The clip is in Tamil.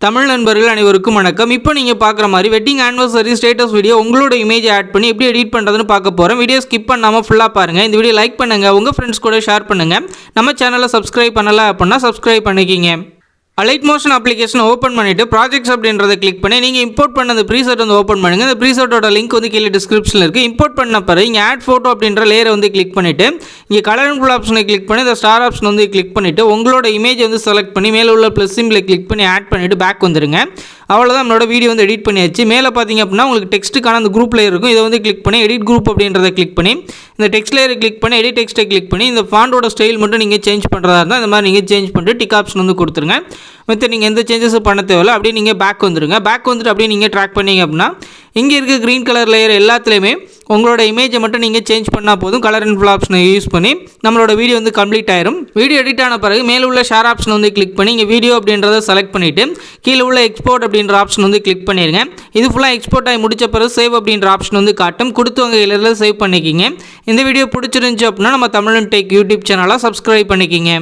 தமிழ் நண்பர்கள் அனைவருக்கும் வணக்கம். இப்போ நீங்கள் பார்க்குற மாதிரி வெட்டிங் ஆனிவர்சரி ஸ்டேட்டஸ் வீடியோ உங்களோட இமேஜ் ஆட் பண்ணி எப்படி எடிட் பண்ணுறதுன்னு பார்க்க போகிறோம். வீடியோ ஸ்கிப் பண்ணாமல் ஃபுல்லாக பாருங்கள். இந்த வீடியோ லைக் பண்ணுங்கள், உங்கள் ஃப்ரெண்ட்ஸ் கூட ஷேர் பண்ணுங்கள். நம்ம சேனலை சப்ஸ்கிரைப் பண்ணலை அப்படின்னா சப்ஸ்கிரைப் பண்ணிக்கிங்க. அலைட் மோஷன் அப்ளிகேஷன் ஓப்பன் பண்ணிவிட்டு ப்ராஜெக்ட்ஸ் அப்படின்றத கிளிக் பண்ணி நீங்கள் இம்போர்ட் பண்ண அந்த ப்ரீசெட் வந்து ஓப்பன் பண்ணுங்கள். அந்த ப்ரீசெட்டோட லிங்க் வந்து கீழே டிஸ்கிரிப்ஷனில் இருக்குது. இம்போர்ட் பண்ண பிறகு இங்கே ஆட் ஃபோட்டோ அப்படின்ற லேயரை வந்து கிளிக் பண்ணிவிட்டு இங்கே கலர் அண்ட் ஃபுல் ஆப்ஷனை கிளிக் பண்ணி இந்த ஸ்டார் ஆப்ஷன் வந்து கிளிக் பண்ணிவிட்டு உங்களோட இமேஜ் வந்து செலக்ட் பண்ணி மேலே உள்ள ப்ளஸ் சிம்பிளை கிளிக் பண்ணி ஆட் பண்ணிவிட்டு பேக் வந்துடுங்க. அவ்வளோதான், நம்மளோட வீடியோ வந்து எடிட் பண்ணியாச்சு. மேலே பார்த்தீங்க அப்படின்னா உங்களுக்கு டெக்ஸ்ட்டுக்கான அந்த குரூப் லேயர் இருக்கும். இதை வந்து கிளிக் பண்ணி எடிட் குரூப் அப்படின்றத கிளிக் பண்ணி இந்த டெக்ஸ்ட் லேயரை கிளிக் பண்ணி எடிட் டெக்ஸ்ட்டை கிளிக் பண்ணி இந்த ஃபாண்டோட ஸ்டைல் மட்டும் நீங்கள் சேஞ்ச் பண்ணுறதா இருந்தால் இந்த மாதிரி நீங்கள் சேஞ்ச் பண்ணிட்டு டிக் ஆப்ஷன் வந்து கொடுத்துருங்க. மற்ற நீங்கள் எந்த சேஞ்சஸும் பண்ண தேவையில்லை. அப்படியே நீங்கள் பேக் வந்துடுங்க. பேக் வந்துட்டு அப்படியே நீங்கள் ட்ராக் பண்ணிங்க அப்படின்னா இங்கே இருக்க க்ரீன் கலர் லேயர் எல்லாத்துலேயுமே உங்களோட இமேஜை மட்டும் நீங்கள் சேஞ்ச் பண்ணால் போதும். கலர் அண்ட் ஃபுல் ஆப்ஷனை யூஸ் பண்ணி நம்மளோட வீடியோ வந்து கம்ப்ளீட் ஆயிரும். வீடியோ எடிட் ஆன பிறகு மேலே உள்ள ஷேர் ஆப்ஷன் வந்து கிளிக் பண்ணி இங்கே வீடியோ அப்படின்றத செலக்ட் பண்ணிவிட்டு கீழே உள்ள எக்ஸ்போர்ட் அப்படின்ற ஆப்ஷன் வந்து கிளிக் பண்ணிடுங்க. இது ஃபுல்லாக எக்ஸ்போர்ட் ஆகி முடிச்ச பிறகு சேவ் அப்படின்ற ஆப்ஷன் வந்து காட்டும். கொடுத்தவங்க இதில் சேவ் பண்ணிக்கிங்க. இந்த வீடியோ பிடிச்சிருந்துச்சு அப்படின்னா நம்ம தமிழன் டெக் யூடியூப் சேனலை சப்ஸ்கிரைப் பண்ணிக்கிங்க.